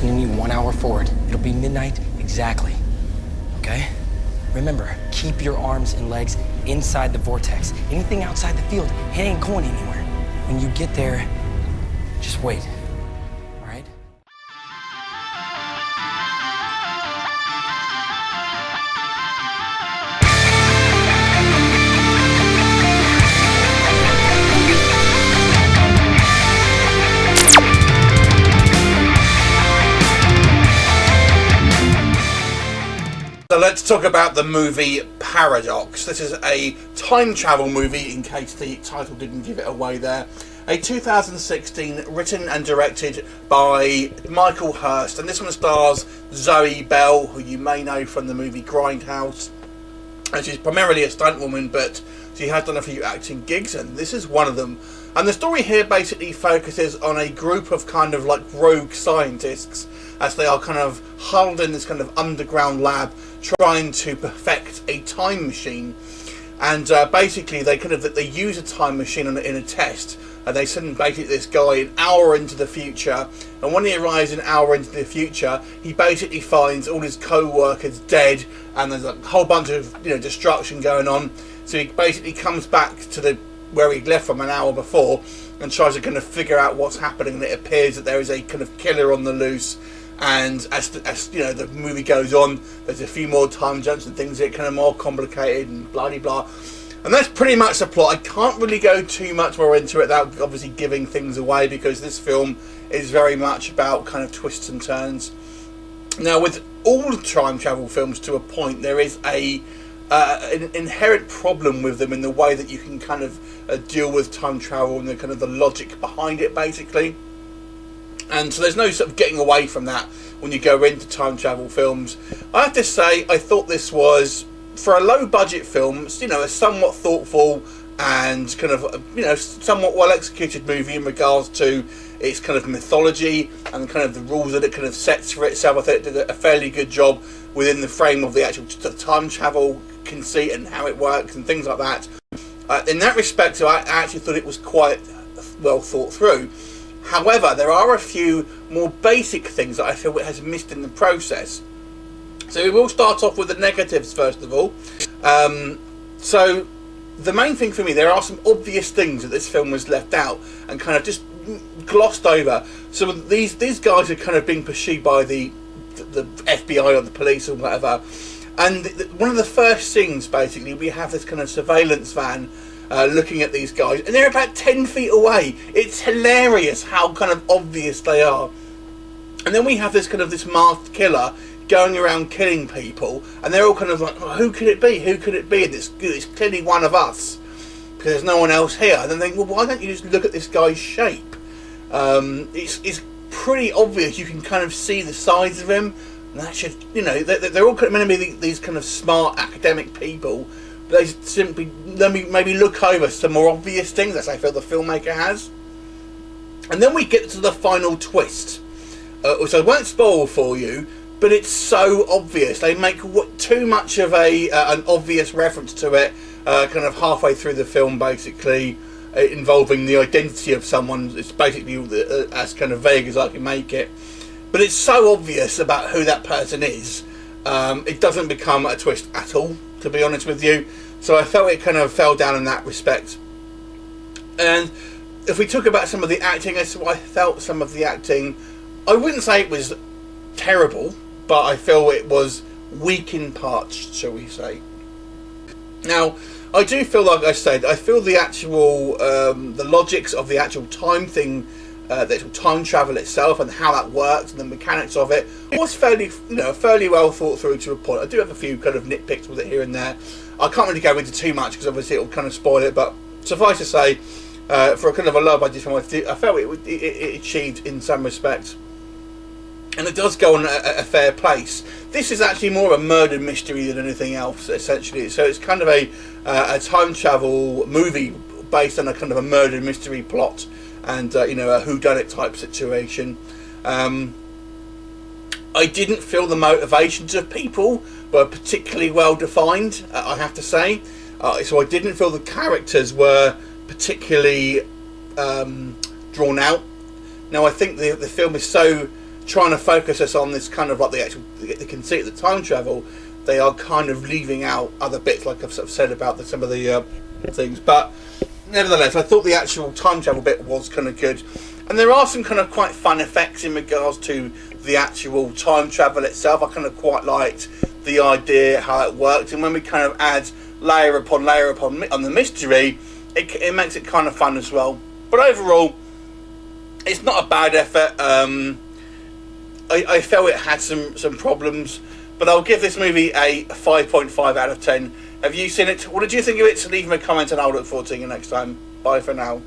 positioning you 1 hour forward. It'll be midnight exactly. Okay? Remember, keep your arms and legs inside the vortex. Anything outside the field, it ain't going anywhere. When you get there, just wait. All right? So let's talk about the movie Paradox. This is a time travel movie, in case the title didn't give it away there. A 2016, written and directed by Michael Hurst, and this one stars Zoe Bell, who you may know from the movie Grindhouse. And she's primarily a stuntwoman, but she has done a few acting gigs, and this is one of them. And the story here basically focuses on a group of kind of like rogue scientists, as they are kind of huddled in this kind of underground lab trying to perfect a time machine. And basically they use a time machine in a test, and they send basically this guy an hour into the future, and when he arrives an hour into the future, he basically finds all his co-workers dead, and there's a whole bunch of destruction going on. So he basically comes back to where he left from an hour before and tries to kind of figure out what's happening, and it appears that there is a kind of killer on the loose. And as the movie goes on, there's a few more time jumps and things that get kind of more complicated and blah blah blah. And that's pretty much the plot. I can't really go too much more into it without obviously giving things away, because this film is very much about kind of twists and turns. Now, with all time travel films to a point, there is an inherent problem with them in the way that you can kind of deal with time travel and the kind of the logic behind it, basically. And so there's no sort of getting away from that when you go into time travel films. I have to say, I thought this was, for a low budget film, a somewhat thoughtful and kind of somewhat well executed movie in regards to its kind of mythology and kind of the rules that it kind of sets for itself. I think it did a fairly good job within the frame of the actual time travel conceit and how it works and things like that. In that respect, I actually thought it was quite well thought through. However, there are a few more basic things that I feel it has missed in the process. So we will start off with the negatives first of all. So the main thing for me, there are some obvious things that this film was left out and kind of just glossed over. So these guys are kind of being pursued by the FBI or the police or whatever. And one of the first scenes, basically, we have this kind of surveillance van looking at these guys, and they're about 10 feet away. It's hilarious how kind of obvious they are. And then we have this masked killer going around killing people, and they're all kind of like, oh, who could it be? Who could it be? And it's clearly one of us, because there's no one else here. And then they think, well, why don't you just look at this guy's shape? It's pretty obvious. You can kind of see the size of him. And that should, they're all meant to be these kind of smart academic people. But they simply maybe look over some more obvious things, as I feel the filmmaker has. And then we get to the final twist, which I won't spoil for you, but it's so obvious. They make too much of an obvious reference to it, kind of halfway through the film, basically, involving the identity of someone. It's basically as kind of vague as I can make it. But it's so obvious about who that person is, it doesn't become a twist at all, to be honest with you. So I felt it kind of fell down in that respect. And if we talk about some of the acting, as I felt some of the acting, I wouldn't say it was terrible, but I feel it was weak in parts, shall we say. Now, I do feel, like I said, I feel the actual, the logics of the actual time thing, the actual time travel itself and how that works and the mechanics of it was fairly well thought through to a point. I do have a few kind of nitpicks with it here and there. I can't really go into too much because obviously it'll kind of spoil it, but suffice to say, for a kind of a low budget film, I felt it achieved in some respects. And it does go on a fair place. This is actually more of a murder mystery than anything else, essentially. So it's kind of a time travel movie based on a kind of a murder mystery plot and a whodunit type situation. I didn't feel the motivations of people were particularly well defined, I have to say. So I didn't feel the characters were particularly drawn out. Now I think the film is so trying to focus us on this kind of like the conceit of the time travel, they are kind of leaving out other bits, like I've sort of said about some of the things. But nevertheless, I thought the actual time travel bit was kind of good, and there are some kind of quite fun effects in regards to the actual time travel itself. I kind of quite liked the idea how it worked, and when we kind of add layer upon on the mystery, it makes it kind of fun as well. But overall, it's not a bad effort. I felt it had some problems, but I'll give this movie a 5.5 out of 10. Have you seen it? What did you think of it? So leave me a comment and I'll look forward to seeing you next time. Bye for now.